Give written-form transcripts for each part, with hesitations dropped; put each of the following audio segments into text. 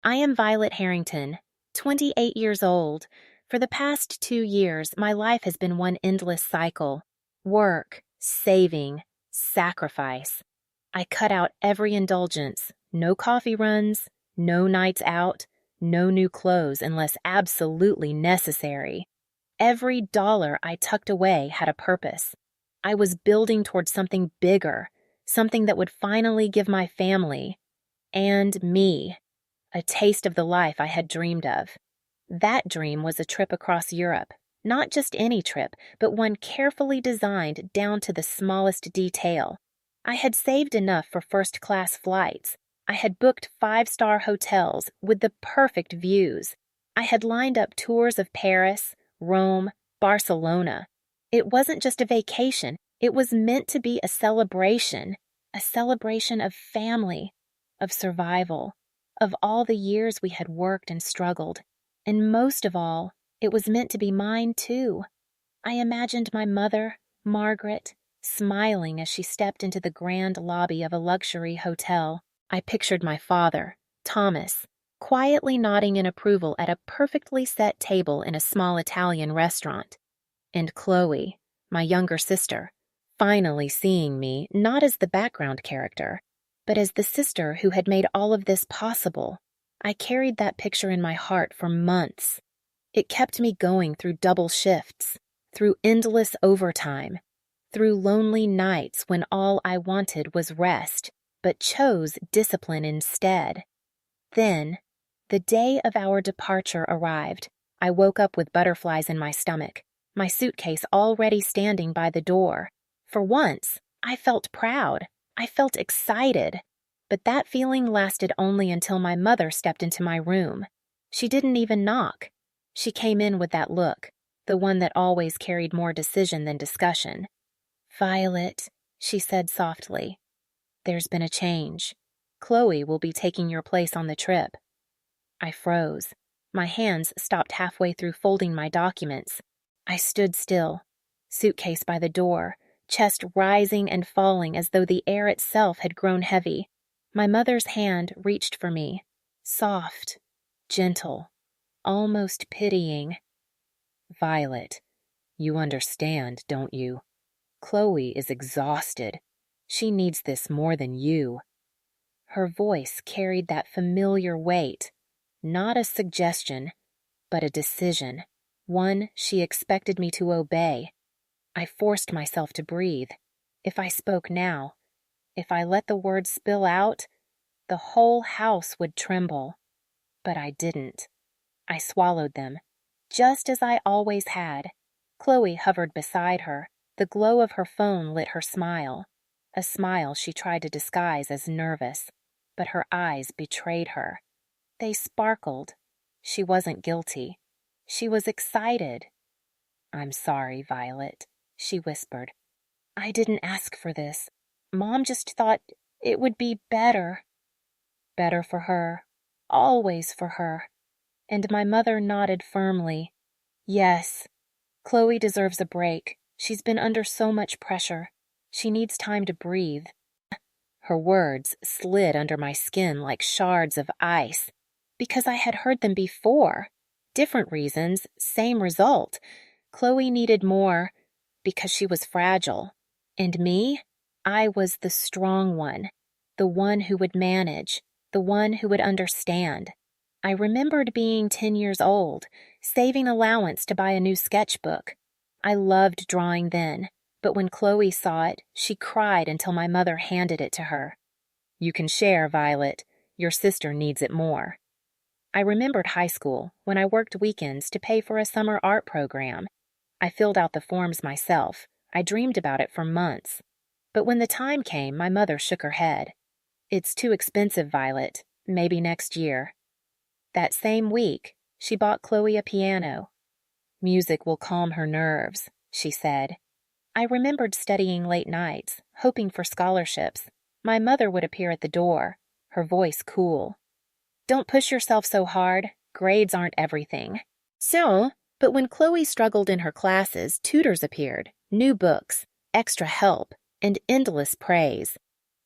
I am Violet Harrington, 28 years old. For the past 2 years, my life has been one endless cycle. Work, saving, sacrifice. I cut out every indulgence. No coffee runs, no nights out, no new clothes unless absolutely necessary. Every dollar I tucked away had a purpose. I was building towards something bigger, something that would finally give my family and me a taste of the life I had dreamed of. That dream was a trip across Europe. Not just any trip, but one carefully designed down to the smallest detail. I had saved enough for first-class flights. I had booked 5-star hotels with the perfect views. I had lined up tours of Paris, Rome, Barcelona. It wasn't just a vacation. It was meant to be a celebration of family, of survival, of all the years we had worked and struggled. And most of all, it was meant to be mine too. I imagined my mother, Margaret, smiling as she stepped into the grand lobby of a luxury hotel. I pictured my father, Thomas, quietly nodding in approval at a perfectly set table in a small Italian restaurant. And Chloe, my younger sister, finally seeing me not as the background character, but as the sister who had made all of this possible. I carried that picture in my heart for months. It kept me going through double shifts, through endless overtime, through lonely nights when all I wanted was rest, but chose discipline instead. Then, the day of our departure arrived. I woke up with butterflies in my stomach, my suitcase already standing by the door. For once, I felt proud. I felt excited. But that feeling lasted only until my mother stepped into my room. She didn't even knock. She came in with that look, the one that always carried more decision than discussion. "Violet," she said softly, "there's been a change. Chloe will be taking your place on the trip." I froze. My hands stopped halfway through folding my documents. I stood still, suitcase by the door, chest rising and falling as though the air itself had grown heavy. My mother's hand reached for me, soft, gentle, almost pitying. "Violet, you understand, don't you? Chloe is exhausted. She needs this more than you." Her voice carried that familiar weight, not a suggestion, but a decision, one she expected me to obey. I forced myself to breathe. If I spoke now, if I let the words spill out, the whole house would tremble. But I didn't. I swallowed them, just as I always had. Chloe hovered beside her. The glow of her phone lit her smile, a smile she tried to disguise as nervous, but her eyes betrayed her. They sparkled. She wasn't guilty. She was excited. "I'm sorry, Violet," she whispered. "I didn't ask for this. Mom just thought it would be better." Better for her. Always for her. And my mother nodded firmly. "Yes. Chloe deserves a break. She's been under so much pressure. She needs time to breathe." Her words slid under my skin like shards of ice, because I had heard them before. Different reasons, same result. Chloe needed more because she was fragile. And me? I was the strong one, the one who would manage, the one who would understand. I remembered being 10 years old, saving allowance to buy a new sketchbook. I loved drawing then, but when Chloe saw it, she cried until my mother handed it to her. "You can share, Violet. Your sister needs it more." I remembered high school, when I worked weekends to pay for a summer art program. I filled out the forms myself. I dreamed about it for months. But when the time came, my mother shook her head. "It's too expensive, Violet. Maybe next year." That same week, she bought Chloe a piano. "Music will calm her nerves," she said. I remembered studying late nights, hoping for scholarships. My mother would appear at the door, her voice cool. "Don't push yourself so hard. Grades aren't everything." So, but when Chloe struggled in her classes, tutors appeared, new books, extra help, and endless praise.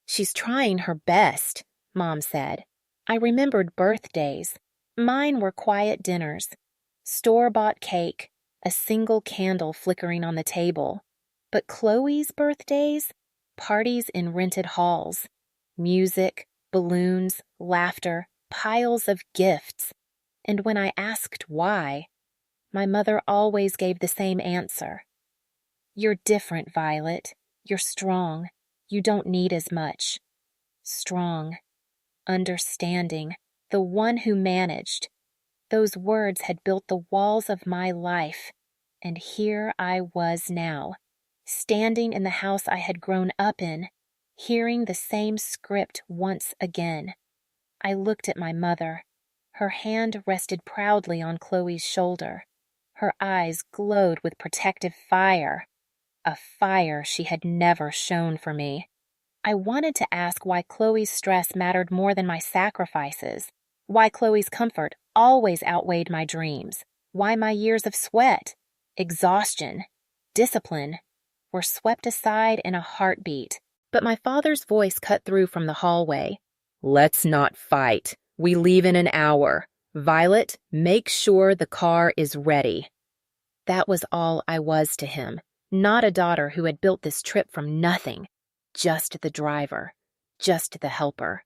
"She's trying her best," Mom said. I remembered birthdays. Mine were quiet dinners, store-bought cake, a single candle flickering on the table. But Chloe's birthdays? Parties in rented halls. Music, balloons, laughter, piles of gifts. And when I asked why, my mother always gave the same answer. You're different, Violet. You're strong. You don't need as much. Strong. Understanding. The one who managed. Those words had built the walls of my life. And here I was now, standing in the house I had grown up in, hearing the same script once again. I looked at my mother. Her hand rested proudly on Chloe's shoulder. Her eyes glowed with protective fire, a fire she had never shown for me. I wanted to ask why Chloe's stress mattered more than my sacrifices, why Chloe's comfort always outweighed my dreams, why my years of sweat, exhaustion, discipline were swept aside in a heartbeat. But my father's voice cut through from the hallway. Let's not fight. We leave in an hour. Violet, make sure the car is ready. That was all I was to him, not a daughter who had built this trip from nothing, just the driver, just the helper.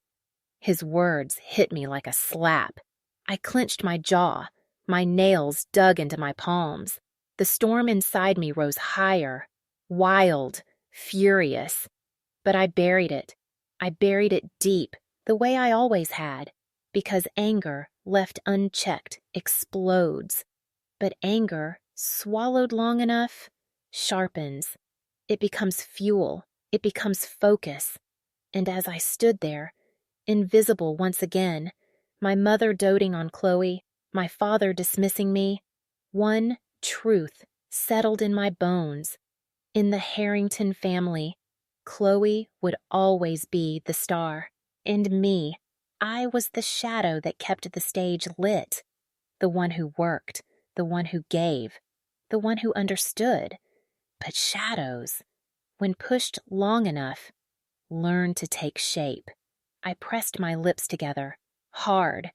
His words hit me like a slap. I clenched my jaw, my nails dug into my palms. The storm inside me rose higher, wild, furious. But I buried it. I buried it deep, the way I always had, because anger, left unchecked, explodes. But anger, swallowed long enough, sharpens. It becomes fuel. It becomes focus. And as I stood there, invisible once again, my mother doting on Chloe, my father dismissing me, one truth settled in my bones. In the Harrington family, Chloe would always be the star. And me, I was the shadow that kept the stage lit. The one who worked, the one who gave, the one who understood. But shadows, when pushed long enough, learn to take shape. I pressed my lips together, hard.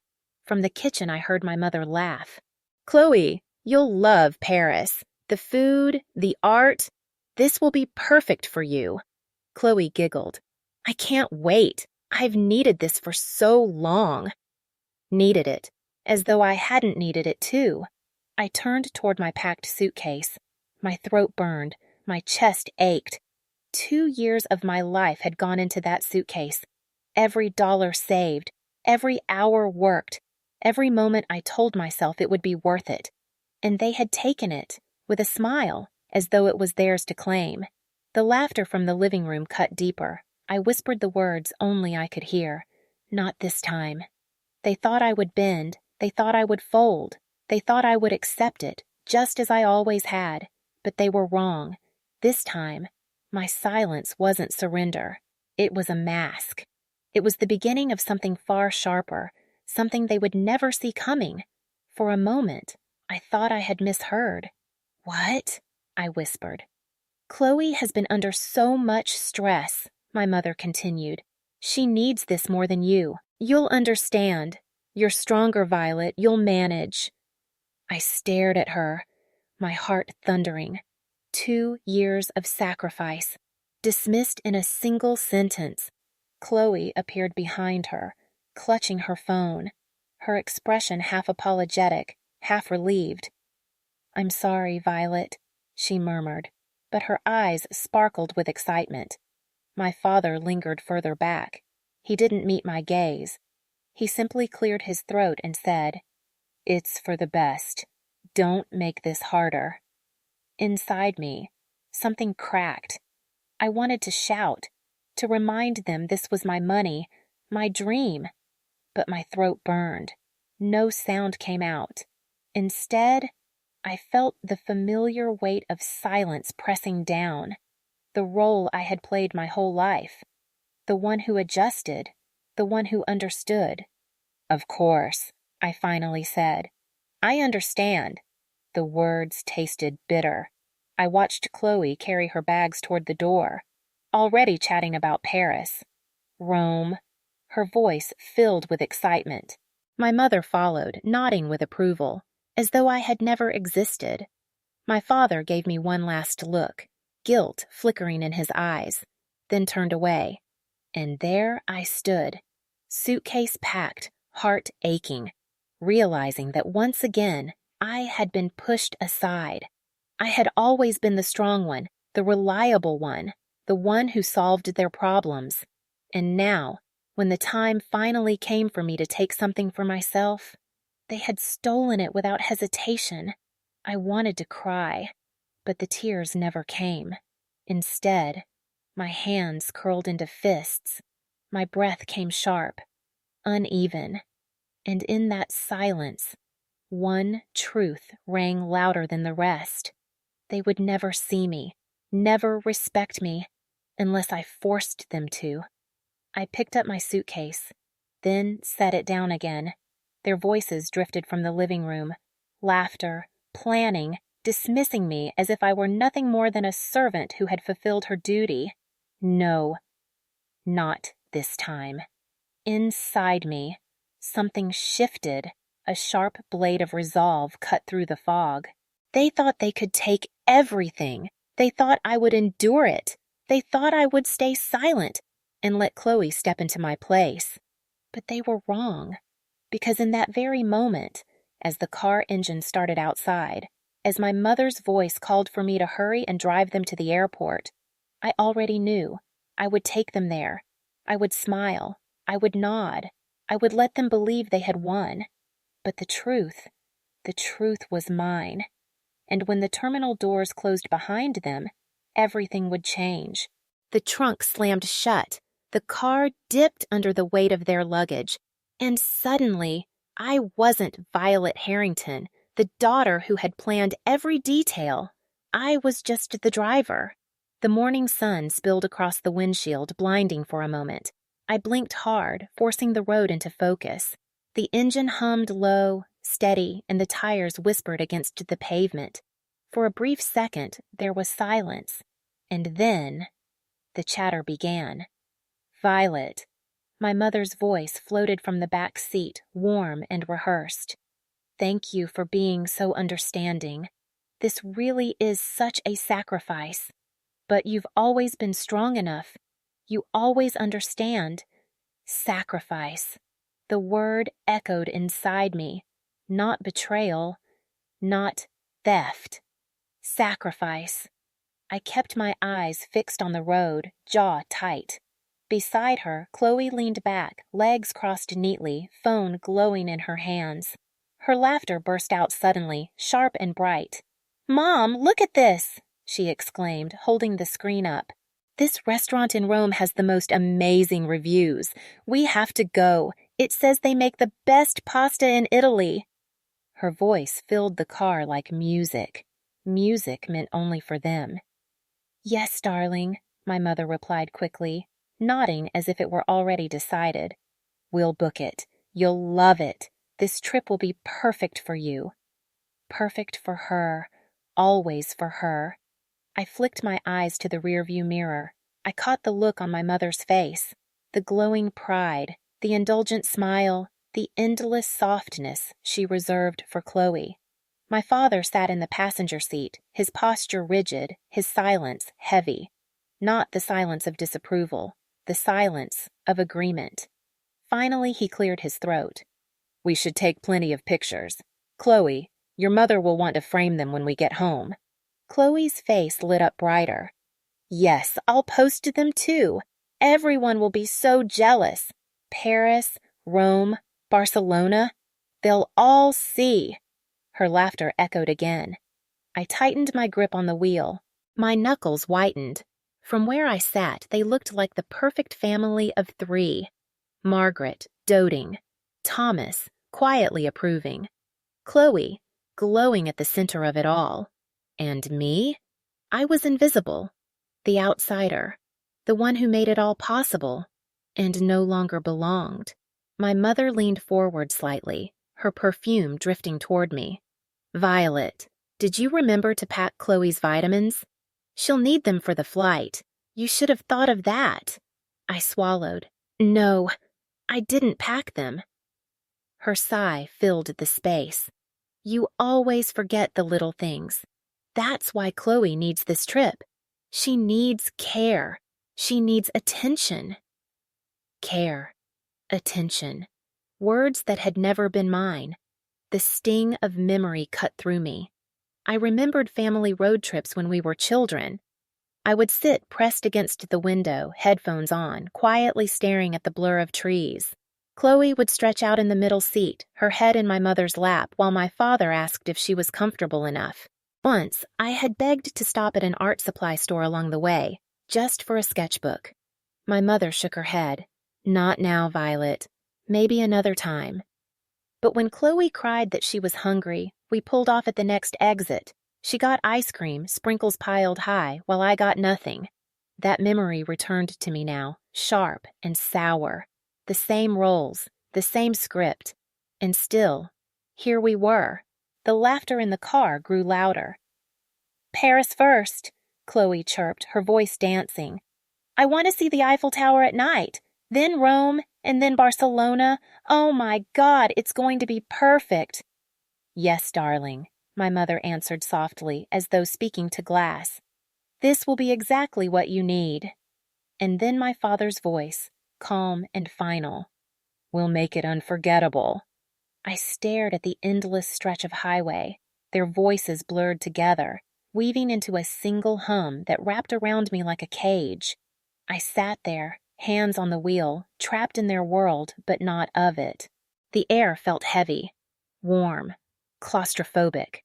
From the kitchen I heard my mother laugh. Chloe, you'll love Paris. The food, the art, this will be perfect for you. Chloe giggled. I can't wait. I've needed this for so long. Needed it, as though I hadn't needed it too. I turned toward my packed suitcase. My throat burned. My chest ached. 2 years of my life had gone into that suitcase. Every dollar saved, every hour worked, every moment I told myself it would be worth it. And they had taken it, with a smile, as though it was theirs to claim. The laughter from the living room cut deeper. I whispered the words only I could hear. Not this time. They thought I would bend. They thought I would fold. They thought I would accept it, just as I always had. But they were wrong. This time, my silence wasn't surrender. It was a mask. It was the beginning of something far sharper, something they would never see coming. For a moment, I thought I had misheard. What? I whispered. Chloe has been under so much stress, my mother continued. She needs this more than you. You'll understand. You're stronger, Violet. You'll manage. I stared at her, my heart thundering. 2 years of sacrifice, dismissed in a single sentence. Chloe appeared behind her, clutching her phone, her expression half apologetic, half relieved. I'm sorry, Violet, she murmured, but her eyes sparkled with excitement. My father lingered further back. He didn't meet my gaze. He simply cleared his throat and said, It's for the best. Don't make this harder. Inside me, something cracked. I wanted to shout, to remind them this was my money, my dream. But my throat burned. No sound came out. Instead, I felt the familiar weight of silence pressing down, the role I had played my whole life, the one who adjusted, the one who understood. Of course, I finally said. I understand. The words tasted bitter. I watched Chloe carry her bags toward the door, already chatting about Paris, Rome, her voice filled with excitement. My mother followed, nodding with approval, as though I had never existed. My father gave me one last look, guilt flickering in his eyes, then turned away. And there I stood, suitcase packed, heart aching, realizing that once again I had been pushed aside. I had always been the strong one, the reliable one, the one who solved their problems. And now, when the time finally came for me to take something for myself, they had stolen it without hesitation. I wanted to cry, but the tears never came. Instead, my hands curled into fists. My breath came sharp, uneven, and in that silence, one truth rang louder than the rest. They would never see me, never respect me, unless I forced them to. I picked up my suitcase, then set it down again. Their voices drifted from the living room, laughter, planning, dismissing me as if I were nothing more than a servant who had fulfilled her duty. No, not this time. Inside me, something shifted. A sharp blade of resolve cut through the fog. They thought they could take everything. They thought I would endure it. They thought I would stay silent and let Chloe step into my place. But they were wrong, because in that very moment, as the car engine started outside, as my mother's voice called for me to hurry and drive them to the airport, I already knew I would take them there. I would smile. I would nod. I would let them believe they had won. But the truth was mine. And when the terminal doors closed behind them, everything would change. The trunk slammed shut. The car dipped under the weight of their luggage. And suddenly, I wasn't Violet Harrington, the daughter who had planned every detail. I was just the driver. The morning sun spilled across the windshield, blinding for a moment. I blinked hard, forcing the road into focus. The engine hummed low, steady, and the tires whispered against the pavement. For a brief second, there was silence. And then, the chatter began. Violet. My mother's voice floated from the back seat, warm and rehearsed. Thank you for being so understanding. This really is such a sacrifice. But you've always been strong enough. You always understand. Sacrifice. The word echoed inside me. Not betrayal. Not theft. Sacrifice. I kept my eyes fixed on the road, jaw tight. Beside her, Chloe leaned back, legs crossed neatly, phone glowing in her hands. Her laughter burst out suddenly, sharp and bright. "Mom, look at this!" she exclaimed, holding the screen up. "This restaurant in Rome has the most amazing reviews. We have to go. It says they make the best pasta in Italy." Her voice filled the car like music. Music meant only for them. "Yes, darling," my mother replied quickly, nodding as if it were already decided. "We'll book it. You'll love it. This trip will be perfect for you." Perfect for her. Always for her. I flicked my eyes to the rearview mirror. I caught the look on my mother's face. The glowing pride, the indulgent smile, the endless softness she reserved for Chloe. My father sat in the passenger seat, his posture rigid, his silence heavy. Not the silence of disapproval, the silence of agreement. Finally, he cleared his throat. "We should take plenty of pictures. Chloe, your mother will want to frame them when we get home." Chloe's face lit up brighter. "Yes, I'll post them too. Everyone will be so jealous. Paris, Rome, Barcelona. They'll all see." Her laughter echoed again. I tightened my grip on the wheel. My knuckles whitened. From where I sat, they looked like the perfect family of 3. Margaret, doting. Thomas, quietly approving. Chloe, glowing at the center of it all. And me? I was invisible. The outsider. The one who made it all possible. And no longer belonged. My mother leaned forward slightly, her perfume drifting toward me. "Violet, did you remember to pack Chloe's vitamins? She'll need them for the flight. You should have thought of that." I swallowed. "No, I didn't pack them. Her sigh filled the space. You always forget the little things. That's why Chloe needs this trip. She needs care. She needs attention. Care. Attention. Words that had never been mine. The sting of memory cut through me. I remembered family road trips when we were children. I would sit pressed against the window, headphones on, quietly staring at the blur of trees. Chloe would stretch out in the middle seat, her head in my mother's lap, while my father asked if she was comfortable enough. Once, I had begged to stop at an art supply store along the way, just for a sketchbook. My mother shook her head. Not now, Violet. Maybe another time. But when Chloe cried that she was hungry, we pulled off at the next exit. She got ice cream, sprinkles piled high, while I got nothing. That memory returned to me now, sharp and sour. The same roles, the same script. And still, here we were. The laughter in the car grew louder. Paris first, Chloe chirped, her voice dancing. I want to see the Eiffel Tower at night, then Rome, and then Barcelona. Oh my God, it's going to be perfect. Yes, darling, my mother answered softly, as though speaking to glass. This will be exactly what you need. And then my father's voice, calm and final. We'll make it unforgettable. I stared at the endless stretch of highway, their voices blurred together, weaving into a single hum that wrapped around me like a cage. I sat there, hands on the wheel, trapped in their world, but not of it. The air felt heavy, warm, claustrophobic.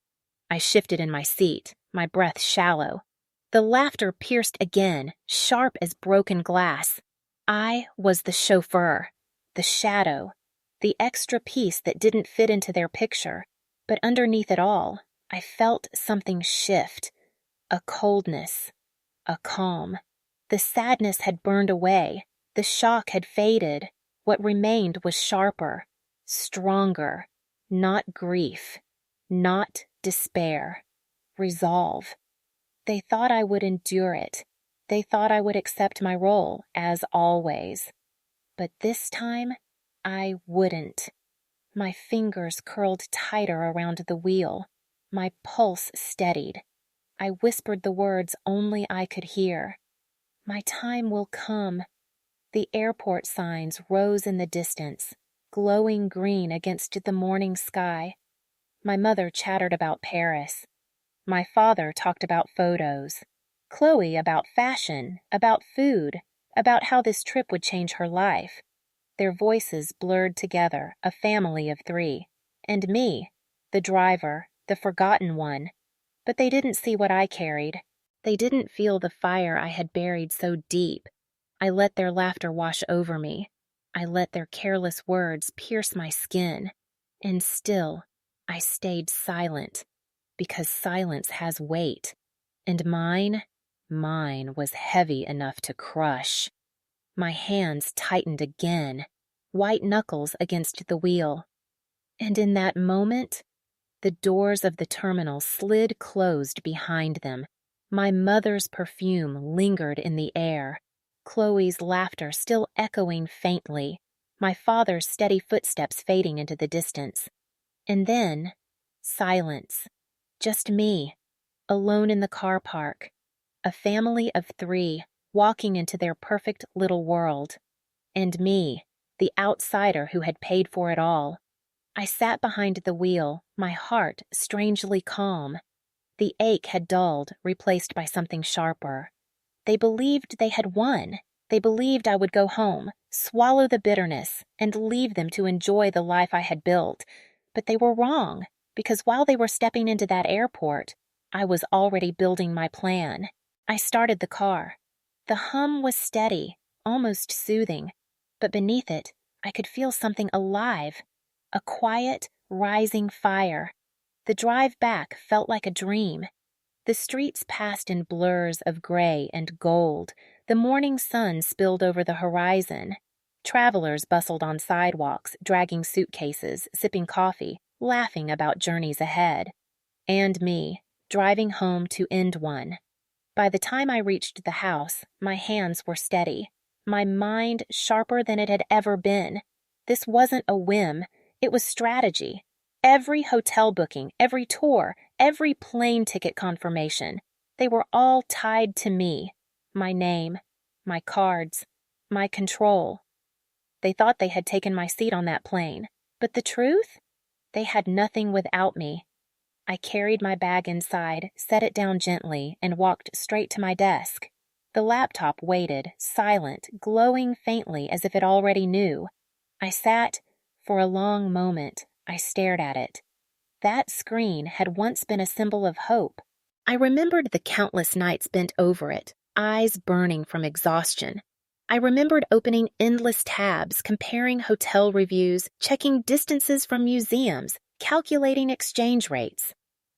I shifted in my seat, my breath shallow. The laughter pierced again, sharp as broken glass. I was the chauffeur, the shadow, the extra piece that didn't fit into their picture. But underneath it all, I felt something shift. A coldness, a calm. The sadness had burned away. The shock had faded. What remained was sharper, stronger. Not grief, not despair. Resolve. They thought I would endure it. They thought I would accept my role, as always. But this time, I wouldn't. My fingers curled tighter around the wheel. My pulse steadied. I whispered the words only I could hear. My time will come. The airport signs rose in the distance, glowing green against the morning sky. My mother chattered about Paris. My father talked about photos. Chloe about fashion, about food, about how this trip would change her life. Their voices blurred together, a family of 3. And me, the driver, the forgotten one. But they didn't see what I carried. They didn't feel the fire I had buried so deep. I let their laughter wash over me. I let their careless words pierce my skin. And still, I stayed silent, because silence has weight. And mine was heavy enough to crush. My hands tightened again, white knuckles against the wheel. And in that moment, the doors of the terminal slid closed behind them. My mother's perfume lingered in the air, Chloe's laughter still echoing faintly, my father's steady footsteps fading into the distance. And then, silence. Just me, alone in the car park. A family of 3 walking into their perfect little world. And me, the outsider who had paid for it all. I sat behind the wheel, my heart strangely calm. The ache had dulled, replaced by something sharper. They believed they had won. They believed I would go home, swallow the bitterness, and leave them to enjoy the life I had built. But they were wrong, because while they were stepping into that airport, I was already building my plan. I started the car. The hum was steady, almost soothing, but beneath it, I could feel something alive, a quiet, rising fire. The drive back felt like a dream. The streets passed in blurs of gray and gold. The morning sun spilled over the horizon. Travelers bustled on sidewalks, dragging suitcases, sipping coffee, laughing about journeys ahead. And me, driving home to end one. By the time I reached the house, my hands were steady, my mind sharper than it had ever been. This wasn't a whim, it was strategy. Every hotel booking, every tour, every plane ticket confirmation, they were all tied to me. My name, my cards, my control. They thought they had taken my seat on that plane, but the truth? They had nothing without me. I carried my bag inside, set it down gently, and walked straight to my desk. The laptop waited, silent, glowing faintly as if it already knew. I sat. For a long moment, I stared at it. That screen had once been a symbol of hope. I remembered the countless nights bent over it, eyes burning from exhaustion. I remembered opening endless tabs, comparing hotel reviews, checking distances from museums, calculating exchange rates.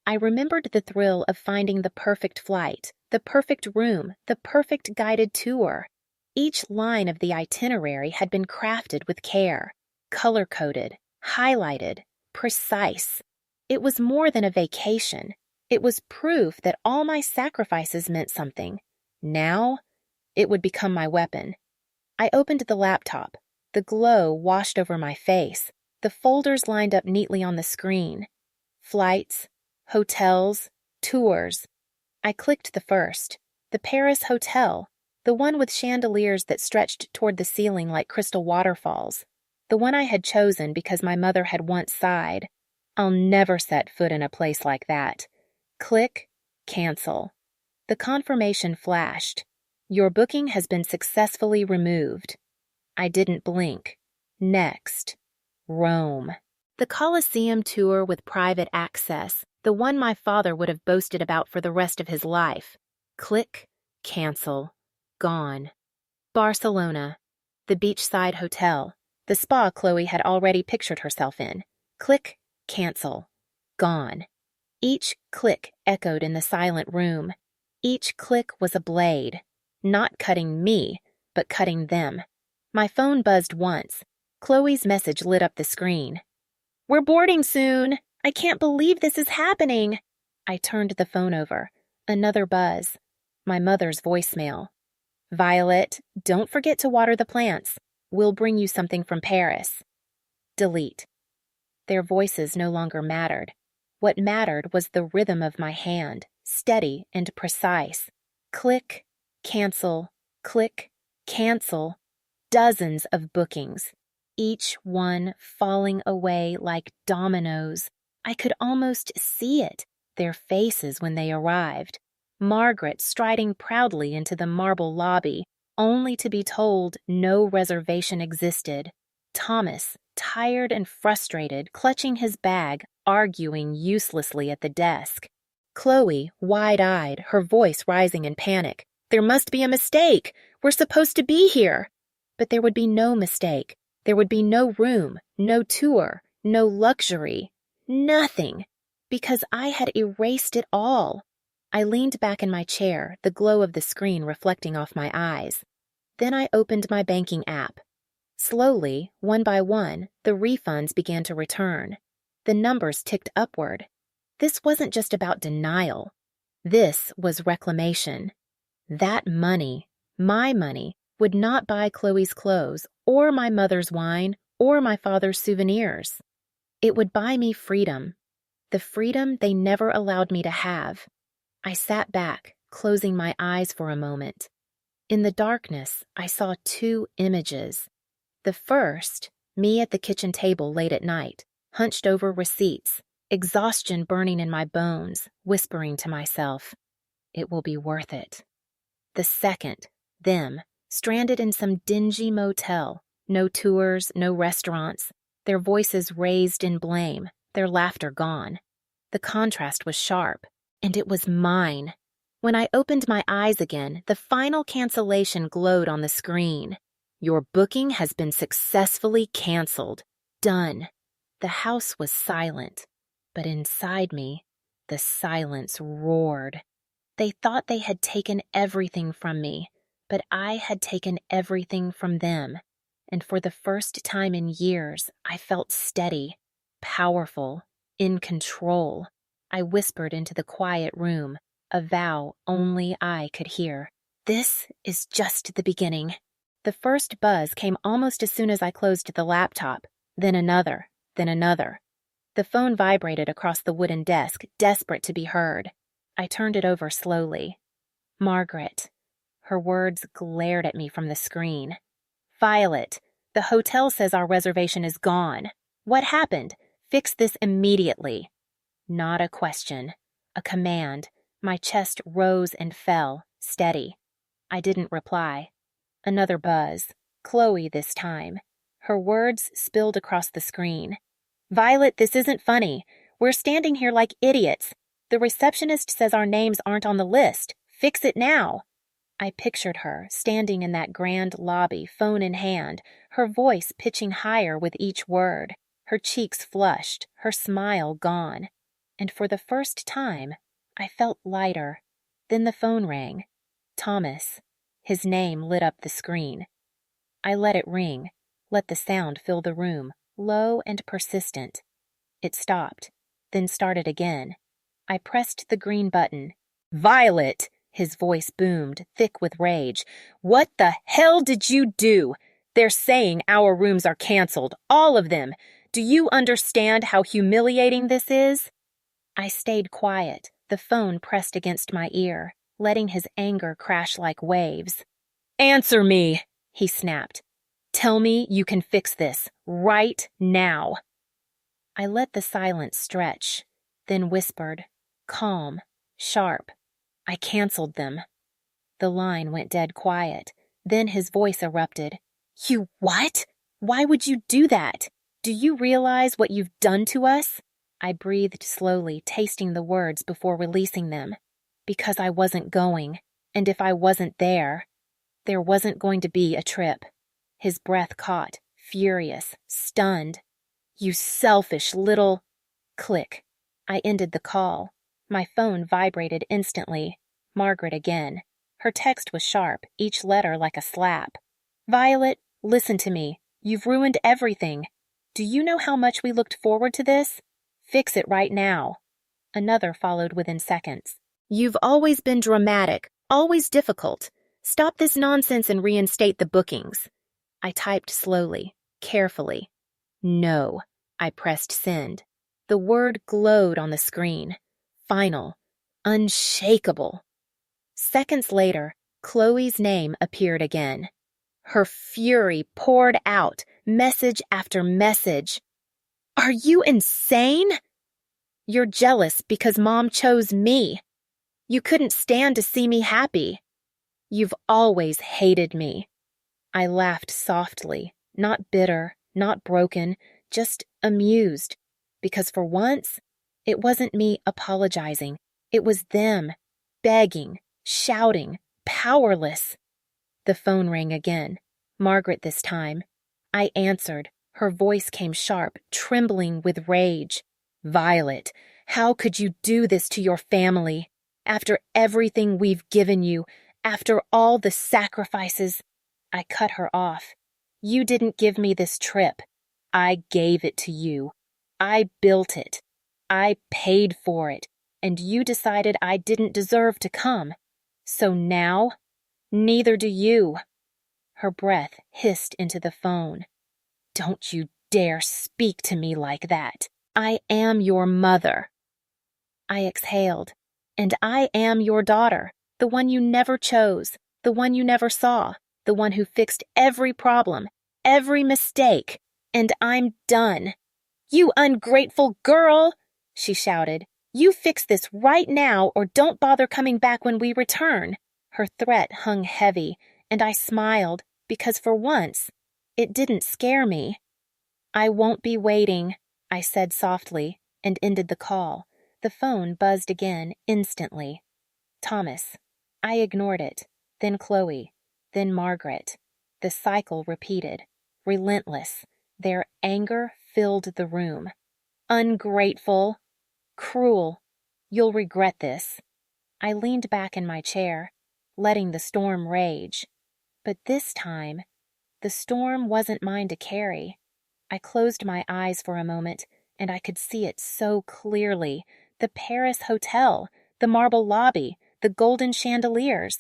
I remembered the thrill of finding the perfect flight, the perfect room, the perfect guided tour. Each line of the itinerary had been crafted with care, color-coded, highlighted, precise. It was more than a vacation. It was proof that all my sacrifices meant something. Now, it would become my weapon. I opened the laptop. The glow washed over my face. The folders lined up neatly on the screen. Flights, hotels, tours. I clicked the first. The Paris Hotel, the one with chandeliers that stretched toward the ceiling like crystal waterfalls. The one I had chosen because my mother had once sighed, "I'll never set foot in a place like that." Click, cancel. The confirmation flashed. Your booking has been successfully removed. I didn't blink. Next. Rome. The Colosseum tour with private access, the one my father would have boasted about for the rest of his life. Click, cancel. Gone. Barcelona. The beachside hotel. The spa Chloe had already pictured herself in. Click, cancel. Gone. Each click echoed in the silent room. Each click was a blade. Not cutting me, but cutting them. My phone buzzed once. Chloe's message lit up the screen. "We're boarding soon. I can't believe this is happening." I turned the phone over. Another buzz. My mother's voicemail. "Violet, don't forget to water the plants. We'll bring you something from Paris." Delete. Their voices no longer mattered. What mattered was the rhythm of my hand, steady and precise. Click, cancel, click, cancel. Dozens of bookings, each one falling away like dominoes. I could almost see it, their faces when they arrived. Margaret striding proudly into the marble lobby, only to be told no reservation existed. Thomas, tired and frustrated, clutching his bag, arguing uselessly at the desk. Chloe, wide-eyed, her voice rising in panic. "There must be a mistake. We're supposed to be here." But there would be no mistake. There would be no room, no tour, no luxury, nothing, because I had erased it all. I leaned back in my chair, the glow of the screen reflecting off my eyes. Then I opened my banking app. Slowly, one by one, the refunds began to return. The numbers ticked upward. This wasn't just about denial. This was reclamation. That money, my money, would not buy Chloe's clothes, or my mother's wine, or my father's souvenirs. It would buy me freedom, the freedom they never allowed me to have. I sat back, closing my eyes for a moment. In the darkness, I saw two images. The first, me at the kitchen table late at night, hunched over receipts, exhaustion burning in my bones, whispering to myself, "It will be worth it." The second, them, stranded in some dingy motel, no tours, no restaurants, their voices raised in blame, their laughter gone. The contrast was sharp, and it was mine. When I opened my eyes again, the final cancellation glowed on the screen. "Your booking has been successfully canceled. Done." The house was silent, but inside me, the silence roared. They thought they had taken everything from me, but I had taken everything from them. And for the first time in years, I felt steady, powerful, in control. I whispered into the quiet room, a vow only I could hear. "This is just the beginning." The first buzz came almost as soon as I closed the laptop, then another, then another. The phone vibrated across the wooden desk, desperate to be heard. I turned it over slowly. Margaret. Her words glared at me from the screen. Violet, the hotel says our reservation is gone. What happened? Fix this immediately. Not a question. A command. My chest rose and fell, steady. I didn't reply. Another buzz. Chloe this time. Her words spilled across the screen. Violet, this isn't funny. We're standing here like idiots. The receptionist says our names aren't on the list. Fix it now. I pictured her, standing in that grand lobby, phone in hand, her voice pitching higher with each word, her cheeks flushed, her smile gone. And for the first time, I felt lighter. Then the phone rang. Thomas. His name lit up the screen. I let it ring, let the sound fill the room, low and persistent. It stopped, then started again. I pressed the green button. Violet! His voice boomed, thick with rage. What the hell did you do? They're saying our rooms are canceled, all of them. Do you understand how humiliating this is? I stayed quiet, the phone pressed against my ear, letting his anger crash like waves. Answer me, he snapped. Tell me you can fix this, right now. I let the silence stretch, then whispered, calm, sharp. I canceled them. The line went dead quiet. Then his voice erupted. You what? Why would you do that? Do you realize what you've done to us? I breathed slowly, tasting the words before releasing them. Because I wasn't going, and if I wasn't there wasn't going to be a trip. His breath caught, furious, stunned. You selfish little... Click. I ended the call. My phone vibrated instantly. Margaret again. Her text was sharp, each letter like a slap. Violet, listen to me. You've ruined everything. Do you know how much we looked forward to this? Fix it right now. Another followed within seconds. You've always been dramatic, always difficult. Stop this nonsense and reinstate the bookings. I typed slowly, carefully. No. I pressed send. The word glowed on the screen. Final. Unshakable. Seconds later, Chloe's name appeared again. Her fury poured out, message after message. Are you insane? You're jealous because Mom chose me. You couldn't stand to see me happy. You've always hated me. I laughed softly, not bitter, not broken, just amused. Because for once, it wasn't me apologizing. It was them, begging, shouting, powerless. The phone rang again. Margaret this time. I answered. Her voice came sharp, trembling with rage. Violet, how could you do this to your family? After everything we've given you, after all the sacrifices... I cut her off. You didn't give me this trip. I gave it to you. I built it. I paid for it. And you decided I didn't deserve to come. So now, neither do you. Her breath hissed into the phone. Don't you dare speak to me like that. I am your mother. I exhaled. And I am your daughter, the one you never chose, the one you never saw, the one who fixed every problem, every mistake. And I'm done. You ungrateful girl, she shouted. You fix this right now or don't bother coming back when we return. Her threat hung heavy, and I smiled because for once, it didn't scare me. I won't be waiting, I said softly, and ended the call. The phone buzzed again instantly. Thomas. I ignored it. Then Chloe. Then Margaret. The cycle repeated. Relentless. Their anger filled the room. Ungrateful. Cruel. You'll regret this. I leaned back in my chair, letting the storm rage. But this time, the storm wasn't mine to carry. I closed my eyes for a moment, and I could see it so clearly. The Paris hotel, the marble lobby, the golden chandeliers.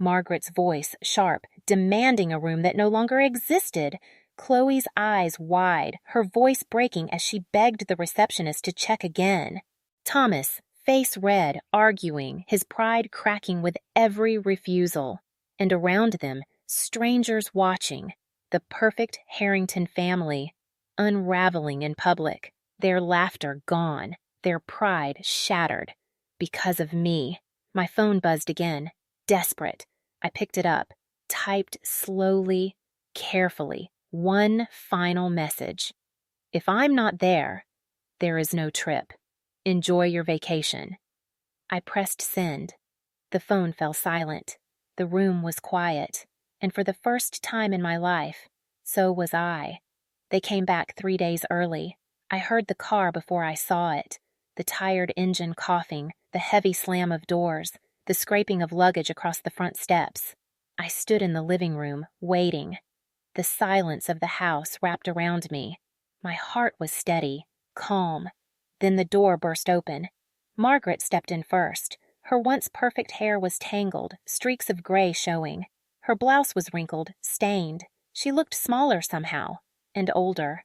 Margaret's voice sharp, demanding a room that no longer existed. Chloe's eyes wide, her voice breaking as she begged the receptionist to check again. Thomas, face red, arguing, his pride cracking with every refusal. And around them, strangers watching, the perfect Harrington family, unraveling in public, their laughter gone, their pride shattered. Because of me. My phone buzzed again, desperate. I picked it up, typed slowly, carefully, one final message. If I'm not there, there is no trip. Enjoy your vacation. I pressed send. The phone fell silent. The room was quiet, and for the first time in my life, so was I. They came back 3 days early. I heard the car before I saw it, the tired engine coughing, the heavy slam of doors, the scraping of luggage across the front steps. I stood in the living room, waiting. The silence of the house wrapped around me. My heart was steady, calm. Then the door burst open. Margaret stepped in first. Her once perfect hair was tangled, streaks of gray showing. Her blouse was wrinkled, stained. She looked smaller somehow, and older.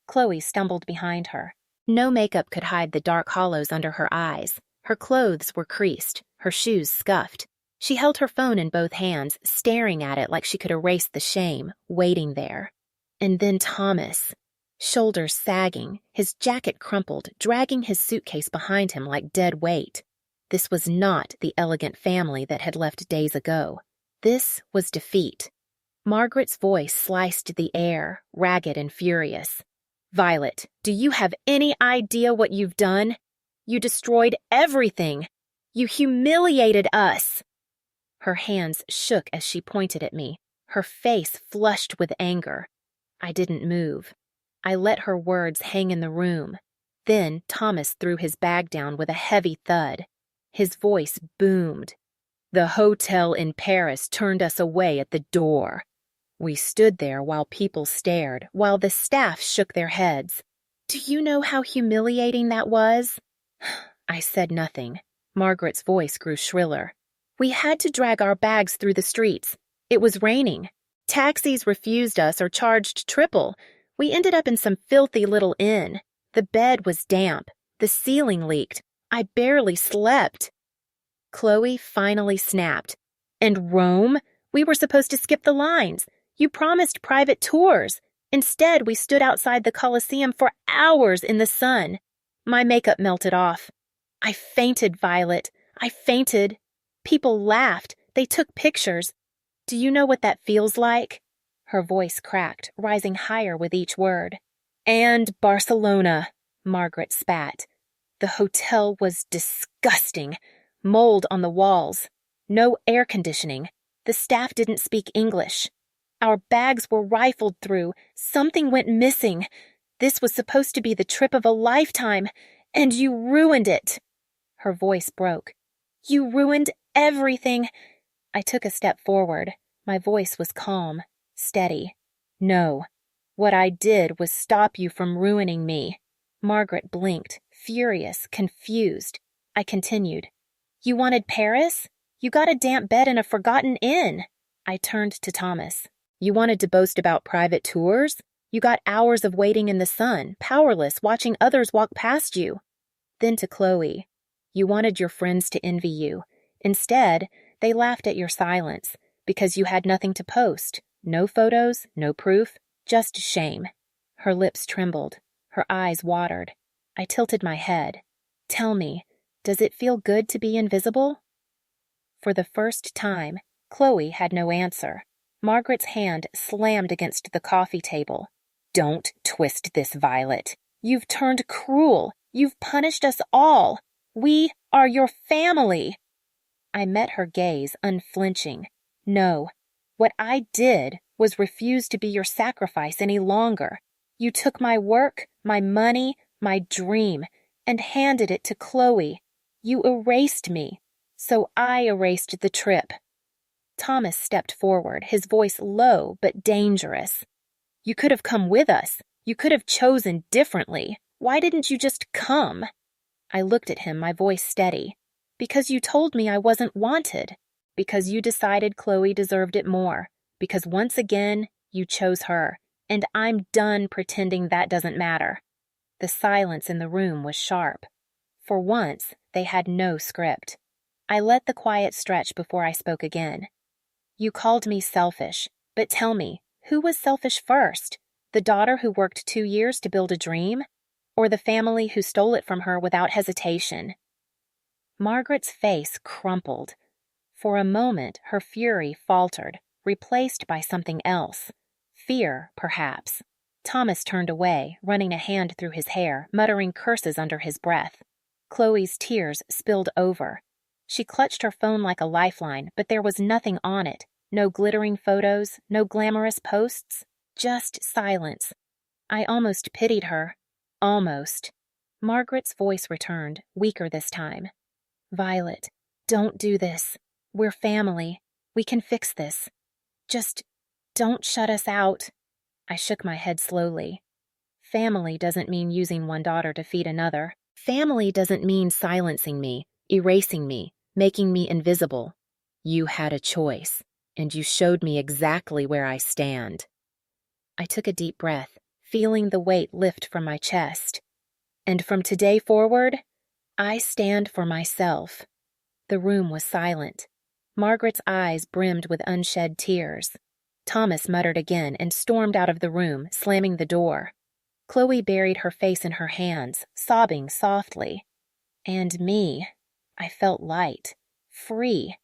Chloe stumbled behind her. No makeup could hide the dark hollows under her eyes. Her clothes were creased, her shoes scuffed. She held her phone in both hands, staring at it like she could erase the shame, waiting there. And then Thomas, shoulders sagging, his jacket crumpled, dragging his suitcase behind him like dead weight. This was not the elegant family that had left days ago. This was defeat. Margaret's voice sliced the air, ragged and furious. Violet, do you have any idea what you've done? You destroyed everything. You humiliated us. Her hands shook as she pointed at me, her face flushed with anger. I didn't move. I let her words hang in the room. Then Thomas threw his bag down with a heavy thud. His voice boomed. The hotel in Paris turned us away at the door. We stood there while people stared, while the staff shook their heads. Do you know how humiliating that was? I said nothing. Margaret's voice grew shriller. We had to drag our bags through the streets. It was raining. Taxis refused us or charged triple. We ended up in some filthy little inn. The bed was damp. The ceiling leaked. I barely slept. Chloe finally snapped. And Rome? We were supposed to skip the lines. You promised private tours. Instead, we stood outside the Colosseum for hours in the sun. My makeup melted off. I fainted, Violet. I fainted. People laughed. They took pictures. Do you know what that feels like? Her voice cracked, rising higher with each word. And Barcelona, Margaret spat. The hotel was disgusting. Mold on the walls. No air conditioning. The staff didn't speak English. Our bags were rifled through. Something went missing. This was supposed to be the trip of a lifetime, and you ruined it. Her voice broke. You ruined everything. I took a step forward. My voice was calm, steady. No. What I did was stop you from ruining me. Margaret blinked, furious, confused. I continued. You wanted Paris? You got a damp bed in a forgotten inn. I turned to Thomas. You wanted to boast about private tours? You got hours of waiting in the sun, powerless, watching others walk past you. Then to Chloe. You wanted your friends to envy you. Instead, they laughed at your silence because you had nothing to post. No photos, no proof, just shame. Her lips trembled. Her eyes watered. I tilted my head. Tell me, does it feel good to be invisible? For the first time, Chloe had no answer. Margaret's hand slammed against the coffee table. Don't twist this, Violet. You've turned cruel. You've punished us all. We are your family. I met her gaze, unflinching. No, what I did was refuse to be your sacrifice any longer. You took my work, my money, my dream, and handed it to Chloe. You erased me, so I erased the trip. Thomas stepped forward, his voice low but dangerous. You could have come with us. You could have chosen differently. Why didn't you just come? I looked at him, my voice steady. Because you told me I wasn't wanted. because you decided Chloe deserved it more, because once again, you chose her, and I'm done pretending that doesn't matter." The silence in the room was sharp. For once, they had no script. I let the quiet stretch before I spoke again. "You called me selfish, but tell me, who was selfish first? The daughter who worked 2 years to build a dream? Or the family who stole it from her without hesitation?" Margaret's face crumpled. For a moment, her fury faltered, replaced by something else. Fear, perhaps. Thomas turned away, running a hand through his hair, muttering curses under his breath. Chloe's tears spilled over. She clutched her phone like a lifeline, but there was nothing on it. No glittering photos, no glamorous posts, just silence. I almost pitied her. Almost. Margaret's voice returned, weaker this time. "Violet, don't do this. We're family. We can fix this. Just don't shut us out." I shook my head slowly. Family doesn't mean using one daughter to feed another. Family doesn't mean silencing me, erasing me, making me invisible. You had a choice, and you showed me exactly where I stand. I took a deep breath, feeling the weight lift from my chest. And from today forward, I stand for myself. The room was silent. Margaret's eyes brimmed with unshed tears. Thomas muttered again and stormed out of the room, slamming the door. Chloe buried her face in her hands, sobbing softly. And me. I felt light, free.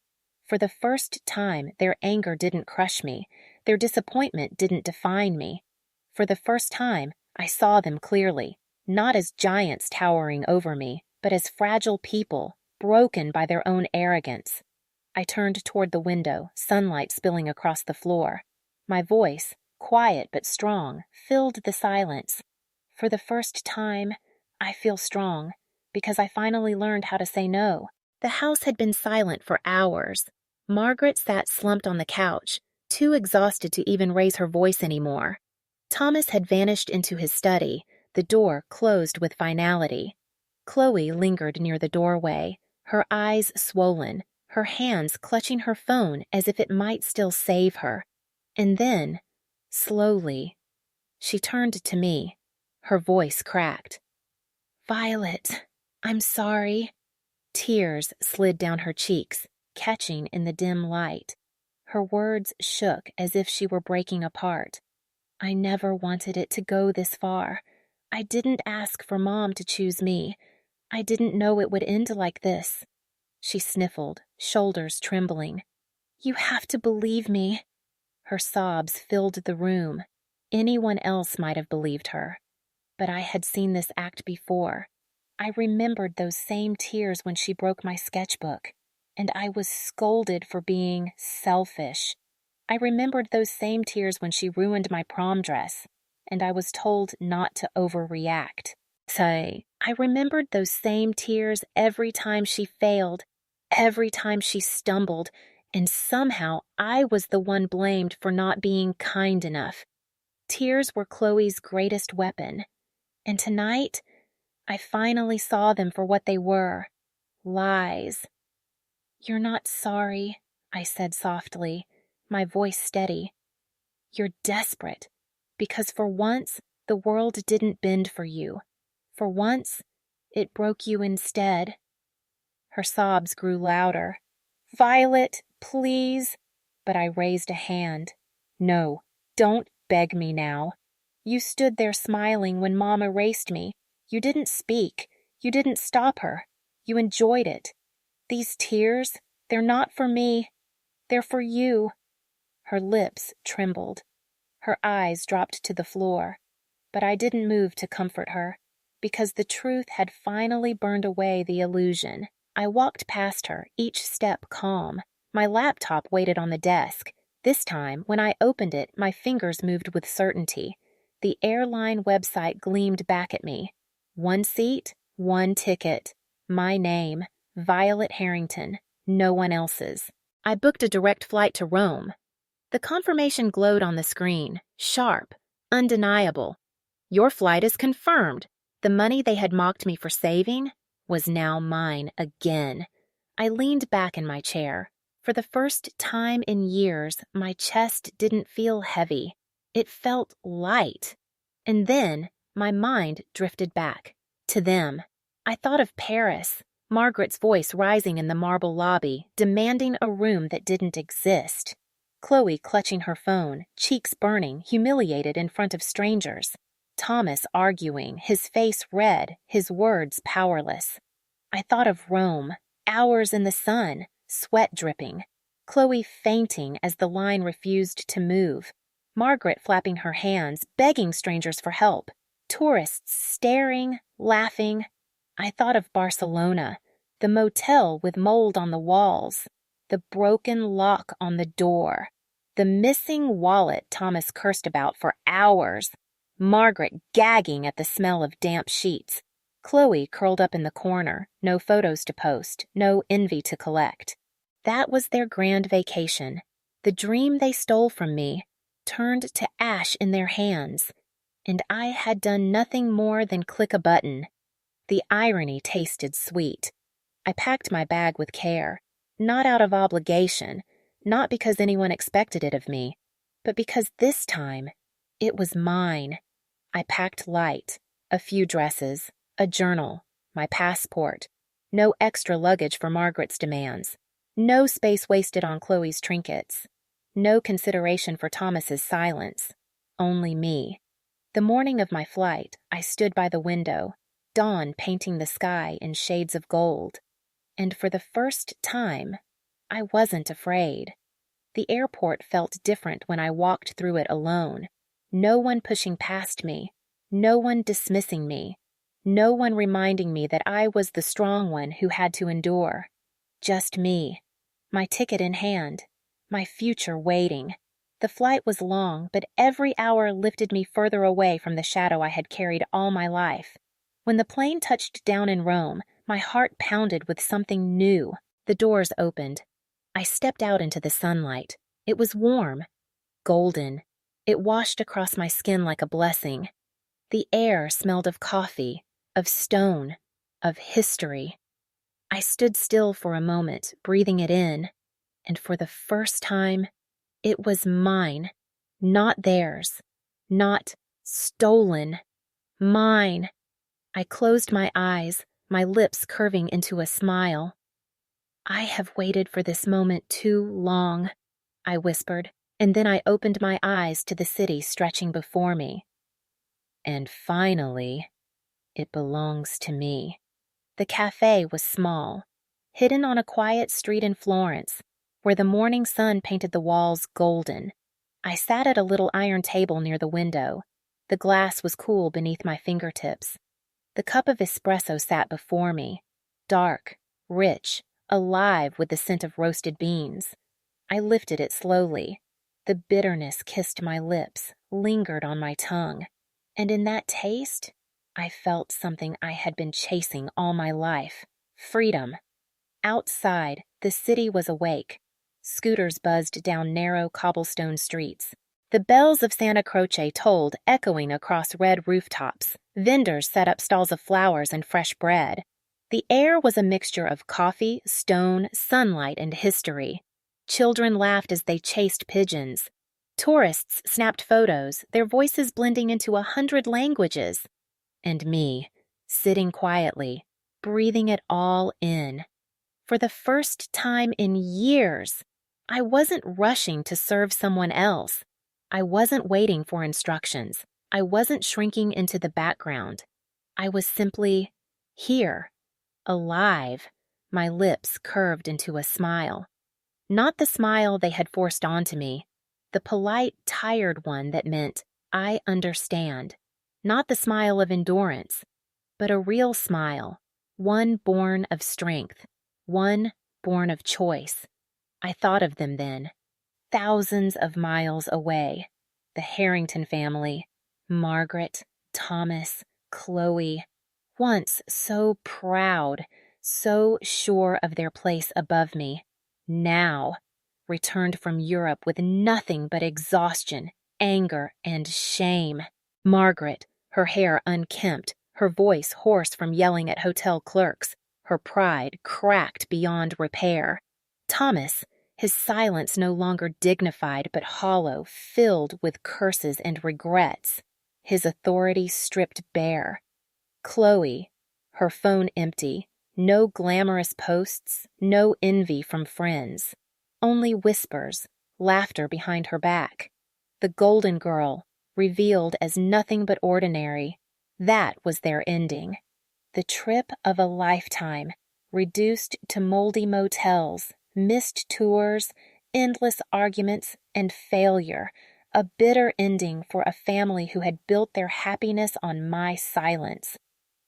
For the first time, their anger didn't crush me. Their disappointment didn't define me. For the first time, I saw them clearly, not as giants towering over me, but as fragile people, broken by their own arrogance. I turned toward the window, sunlight spilling across the floor. My voice, quiet but strong, filled the silence. For the first time, I feel strong, because I finally learned how to say no. The house had been silent for hours. Margaret sat slumped on the couch, too exhausted to even raise her voice anymore. Thomas had vanished into his study, the door closed with finality. Chloe lingered near the doorway, her eyes swollen, her hands clutching her phone as if it might still save her. And then, slowly, she turned to me. Her voice cracked. "Violet, I'm sorry." Tears slid down her cheeks, catching in the dim light. Her words shook as if she were breaking apart. "I never wanted it to go this far. I didn't ask for Mom to choose me. I didn't know it would end like this." She sniffled, shoulders trembling. "You have to believe me." Her sobs filled the room. Anyone else might have believed her. But I had seen this act before. I remembered those same tears when she broke my sketchbook, and I was scolded for being selfish. I remembered those same tears when she ruined my prom dress, and I was told not to overreact. I remembered those same tears every time she failed, every time she stumbled, and somehow I was the one blamed for not being kind enough. Tears were Chloe's greatest weapon. And tonight, I finally saw them for what they were. Lies. "You're not sorry," I said softly, my voice steady. "You're desperate, because for once, the world didn't bend for you. For once, it broke you instead." Her sobs grew louder. "Violet, please." But I raised a hand. "No, don't beg me now. You stood there smiling when Mom erased me. You didn't speak. You didn't stop her. You enjoyed it. These tears, they're not for me. They're for you." Her lips trembled. Her eyes dropped to the floor. But I didn't move to comfort her, because the truth had finally burned away the illusion. I walked past her, each step calm. My laptop waited on the desk. This time, when I opened it, my fingers moved with certainty. The airline website gleamed back at me. 1 seat, 1 ticket. My name, Violet Harrington, no one else's. I booked a direct flight to Rome. The confirmation glowed on the screen, sharp, undeniable. "Your flight is confirmed." The money they had mocked me for saving was now mine again. I leaned back in my chair. For the first time in years, my chest didn't feel heavy. It felt light. And then my mind drifted back to them. I thought of Paris, Margaret's voice rising in the marble lobby, demanding a room that didn't exist. Chloe clutching her phone, cheeks burning, humiliated in front of strangers. Thomas arguing, his face red, his words powerless. I thought of Rome, hours in the sun, sweat dripping. Chloe fainting as the line refused to move. Margaret flapping her hands, begging strangers for help. Tourists staring, laughing. I thought of Barcelona, the motel with mold on the walls, the broken lock on the door, the missing wallet Thomas cursed about for hours, Margaret gagging at the smell of damp sheets, Chloe curled up in the corner, no photos to post, no envy to collect. That was their grand vacation. The dream they stole from me turned to ash in their hands, and I had done nothing more than click a button. The irony tasted sweet. I packed my bag with care, not out of obligation, not because anyone expected it of me, but because this time it was mine. I packed light, a few dresses, a journal, my passport, no extra luggage for Margaret's demands, no space wasted on Chloe's trinkets, no consideration for Thomas's silence, only me. The morning of my flight, I stood by the window, dawn painting the sky in shades of gold, and for the first time, I wasn't afraid. The airport felt different when I walked through it alone, no one pushing past me, no one dismissing me, no one reminding me that I was the strong one who had to endure. Just me, my ticket in hand, my future waiting. The flight was long, but every hour lifted me further away from the shadow I had carried all my life. When the plane touched down in Rome, my heart pounded with something new. The doors opened. I stepped out into the sunlight. It was warm, golden. It washed across my skin like a blessing. The air smelled of coffee, of stone, of history. I stood still for a moment, breathing it in, and for the first time, it was mine, not theirs, not stolen, mine. I closed my eyes, my lips curving into a smile. I have waited for this moment too long, I whispered, and then I opened my eyes to the city stretching before me. And finally, it belongs to me. The cafe was small, hidden on a quiet street in Florence, where the morning sun painted the walls golden. I sat at a little iron table near the window. The glass was cool beneath my fingertips. The cup of espresso sat before me, dark, rich, alive with the scent of roasted beans. I lifted it slowly. The bitterness kissed my lips, lingered on my tongue, and in that taste, I felt something I had been chasing all my life: freedom. Outside, the city was awake. Scooters buzzed down narrow cobblestone streets. The bells of Santa Croce tolled, echoing across red rooftops. Vendors set up stalls of flowers and fresh bread. The air was a mixture of coffee, stone, sunlight, and history. Children laughed as they chased pigeons. Tourists snapped photos, their voices blending into 100 languages. And me, sitting quietly, breathing it all in. For the first time in years, I wasn't rushing to serve someone else. I wasn't waiting for instructions. I wasn't shrinking into the background. I was simply here, alive, my lips curved into a smile. Not the smile they had forced onto me, the polite, tired one that meant, I understand. Not the smile of endurance, but a real smile, one born of strength, one born of choice. I thought of them then, thousands of miles away. The Harrington family, Margaret, Thomas, Chloe, once so proud, so sure of their place above me, now returned from Europe with nothing but exhaustion, anger, and shame. Margaret, her hair unkempt, her voice hoarse from yelling at hotel clerks, her pride cracked beyond repair. Thomas, his silence no longer dignified but hollow, filled with curses and regrets, his authority stripped bare. Chloe, her phone empty, no glamorous posts, no envy from friends, only whispers, laughter behind her back. The golden girl, revealed as nothing but ordinary, that was their ending. The trip of a lifetime, reduced to moldy motels, missed tours, endless arguments, and failure, a bitter ending for a family who had built their happiness on my silence.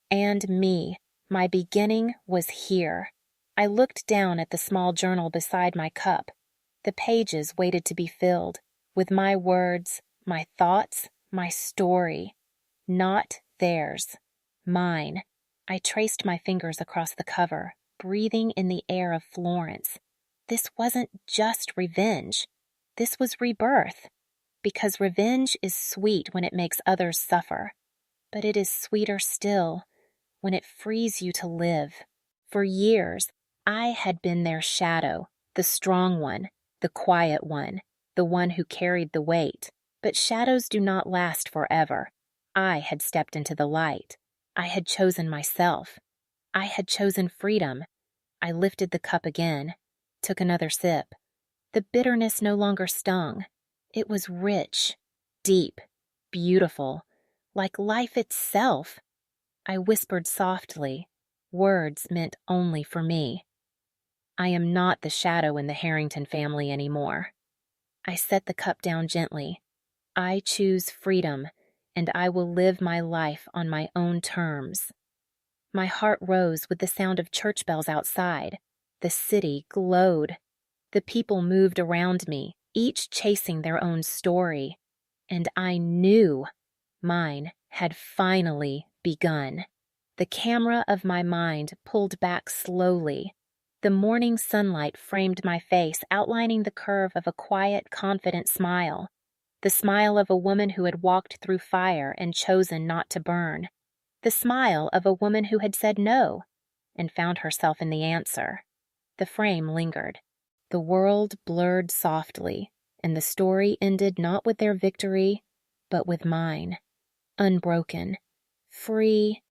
And me, my beginning was here. I looked down at the small journal beside my cup. The pages waited to be filled, with my words, my thoughts, my story. Not theirs, mine. I traced my fingers across the cover, breathing in the air of Florence. This wasn't just revenge. This was rebirth. Because revenge is sweet when it makes others suffer. But it is sweeter still when it frees you to live. For years, I had been their shadow, the strong one, the quiet one, the one who carried the weight. But shadows do not last forever. I had stepped into the light. I had chosen myself. I had chosen freedom. I lifted the cup again, took another sip. The bitterness no longer stung. It was rich, deep, beautiful, like life itself. I whispered softly, words meant only for me. I am not the shadow in the Harrington family anymore. I set the cup down gently. I choose freedom, and I will live my life on my own terms. My heart rose with the sound of church bells outside. The city glowed. The people moved around me, each chasing their own story. And I knew mine had finally begun. The camera of my mind pulled back slowly. The morning sunlight framed my face, outlining the curve of a quiet, confident smile. The smile of a woman who had walked through fire and chosen not to burn. The smile of a woman who had said no and found herself in the answer. The frame lingered. The world blurred softly, and the story ended not with their victory, but with mine. Unbroken, free,